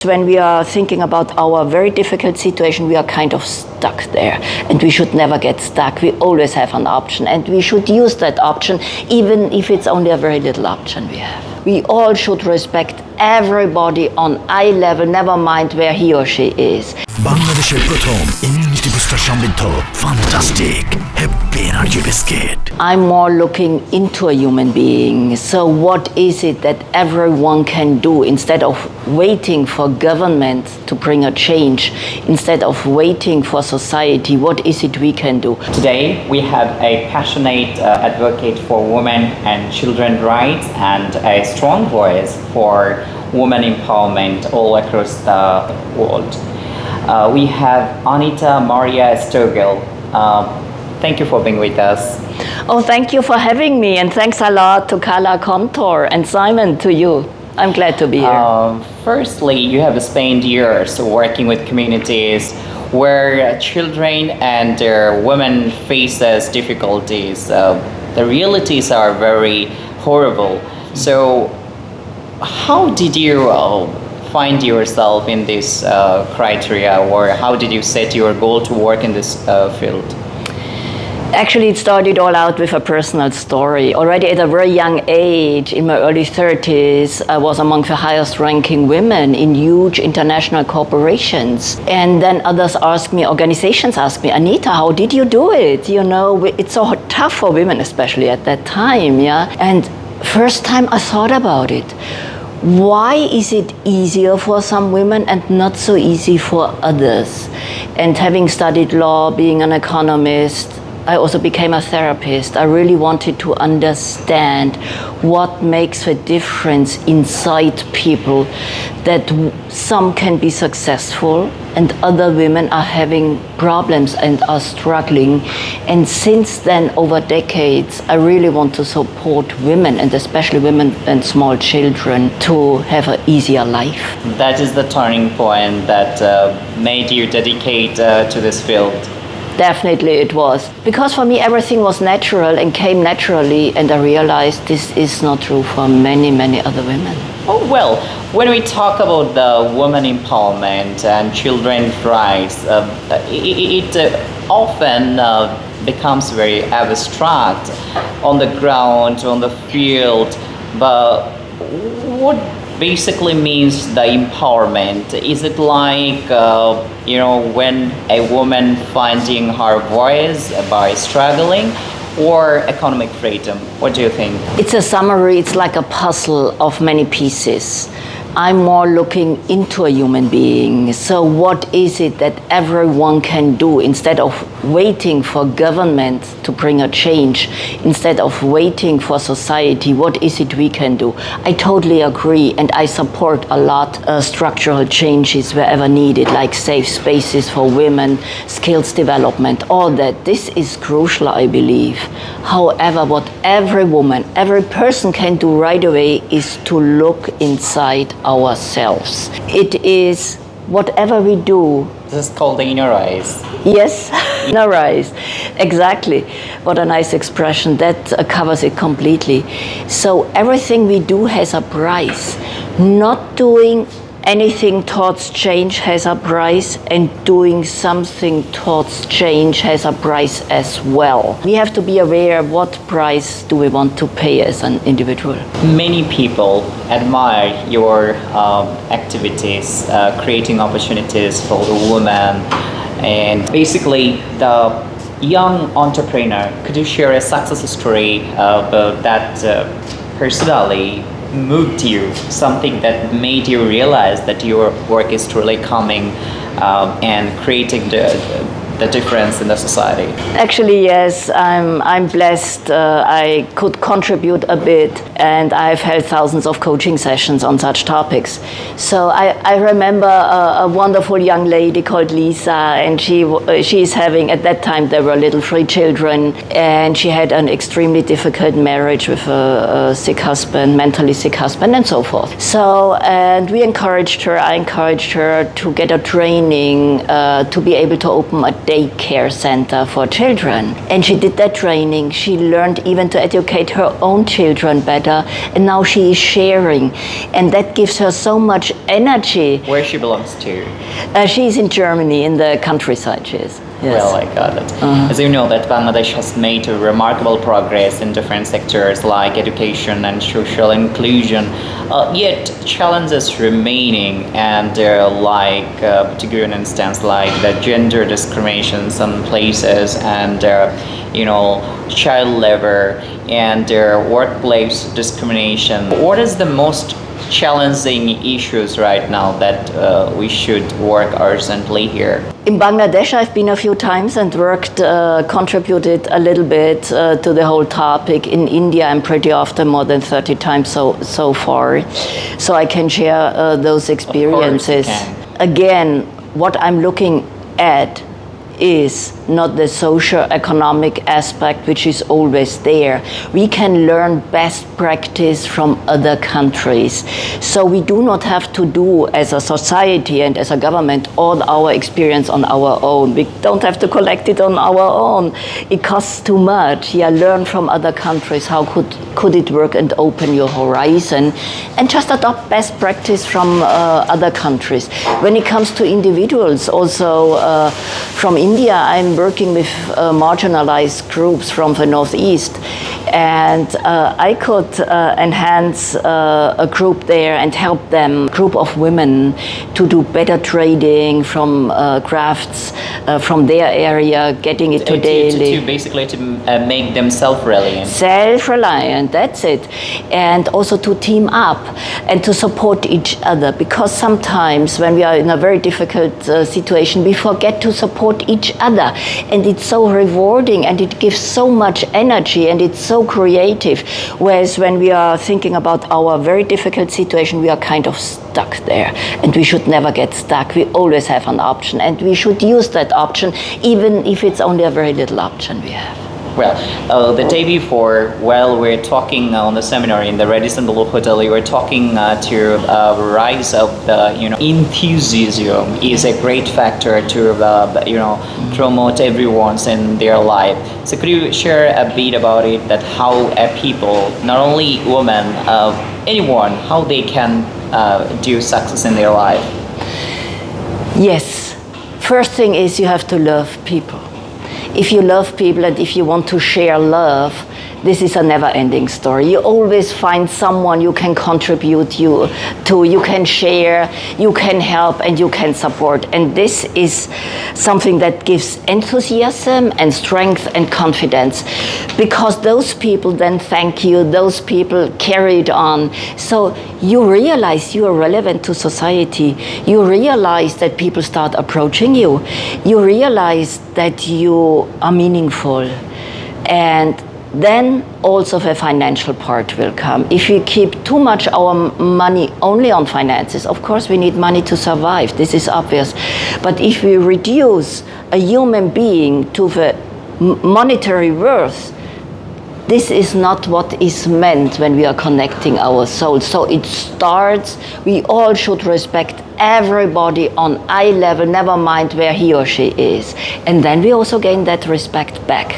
When we are thinking about our very difficult situation, we are kind of stuck there, and we should never get stuck. We always have an option, and we should use that option, even if it's only a very little option we have. We all should respect everybody on eye level, never mind where he or she is. বাংলাদেশের প্রথম immunity booster সমৃদ্ধ fantastic happy energy biscuit I'm more looking into a human being. So what is it that everyone can do instead of waiting for government to bring a change, instead of waiting for society? What is it we can do? Today we have a passionate advocate for women and children rights and a strong voice for women empowerment all across the world. We have Anita Maria Stogel. Thank you for being with us. Oh, thank you for having me, and thanks a lot to Kantho and Simon, to you. I'm glad to be here. Firstly, you have spent years working with communities where children and women faces difficulties. The realities are very horrible. So how did you find yourself in this criteria, or how did you set your goal to work in this field? Actually, it started all out with a personal story. Already at a very young age, in my early 30s, I was among the highest ranking women in huge international corporations. And then others asked me, organizations asked me, Anita, how did you do it? You know, it's so tough for women, especially at that time, yeah? And first time I thought about it. Why is it easier for some women and not so easy for others? And having studied law, being an economist, I also became a therapist. I really wanted to understand what makes the difference inside people, that some can be successful and other women are having problems and are struggling. And since then, over decades, I really want to support women, and especially women and small children, to have an easier life. That is the turning point that made you dedicate to this field. Definitely it was. Because for me everything was natural and came naturally, and I realized this is not true for many, many other women. Oh, well, when we talk about the women empowerment and children's rights, it often becomes very abstract on the ground, on the field, but what basically means the empowerment? Is it like, when a woman finding her voice by struggling, or economic freedom? What do you think? It's a summary, it's like a puzzle of many pieces. I'm more looking into a human being. So what is it that everyone can do instead of waiting for government to bring a change, instead of waiting for society? What is it we can do? I totally agree, and I support a lot structural changes wherever needed, like safe spaces for women, skills development, all that. This is crucial, I believe. However, what every woman, every person can do right away is to look inside ourselves. It is whatever we do. This is called the inner eyes. Yes, inner eyes. Exactly. What a nice expression. That covers it completely. So everything we do has a price. Not doing anything towards change has a price, and doing something towards change has a price as well. We have to be aware of what price do we want to pay as an individual. Many people admire your activities, creating opportunities for the women, and basically the young entrepreneur. Could you share a success story that personally moved you, something that made you realize that your work is truly coming and creating the difference in the society? Actually, yes, I'm blessed. I could contribute a bit, and I've held thousands of coaching sessions on such topics. So I remember a wonderful young lady called Lisa, and she is having, at that time there were little 3 children, and she had an extremely difficult marriage with a sick husband, mentally sick husband, and so forth. So, and I encouraged her to get a training to be able to open a daycare center for children. And she did that training. She learned even to educate her own children better. And now she is sharing. And that gives her so much energy. Where she belongs to? She's in Germany, in the countryside she is. Yes. Well, I got it. As you know, that Bangladesh has made a remarkable progress in different sectors like education and social inclusion, yet challenges remaining, and to give you an instance, like the gender discrimination in some places, and child labor and workplace discrimination. What is the most challenging issues right now that we should work urgently here? In Bangladesh, I've been a few times and contributed a little bit to the whole topic. In India, I'm pretty often, more than 30 times so far. So I can share those experiences. Of course you can. Again, what I'm looking at is not the socio-economic aspect, which is always there. We can learn best practice from other countries. So we do not have to do, as a society and as a government, all our experience on our own. We don't have to collect it on our own. It costs too much. Yeah, learn from other countries. How could it work, and open your horizon, and just adopt best practice from other countries. When it comes to individuals, also from India, I'm working with marginalized groups from the Northeast, and I could enhance a group there and help them, a group of women, to do better trading from crafts from their area, getting it to daily. Basically to make them self-reliant. Self-reliant, that's it. And also to team up and to support each other, because sometimes when we are in a very difficult situation, we forget to support each other, and it's so rewarding and it gives so much energy and it's so creative. Whereas when we are thinking about our very difficult situation, we are kind of stuck there, and we should never get stuck. We always have an option, and we should use that option, even if it's only a very little option we have. Well, the day before, while we're talking on the seminar in the Radisson Blu Hotel, we were talking to rise of the enthusiasm is a great factor to promote everyone's in their life. So could you share a bit about it, that how people, not only women, anyone, how they can do success in their life? Yes. First thing is you have to love people. If you love people and if you want to share love, this is a never-ending story. You always find someone you can contribute you can share, you can help, and you can support. And this is something that gives enthusiasm and strength and confidence, because those people then thank you, those people carry it on. So you realize you are relevant to society. You realize that people start approaching you. You realize that you are meaningful. And then also the financial part will come. If we keep too much our money only on finances, of course we need money to survive, this is obvious. But if we reduce a human being to the monetary worth, this is not what is meant when we are connecting our souls. So it starts, we all should respect everybody on eye level, never mind where he or she is. And then we also gain that respect back.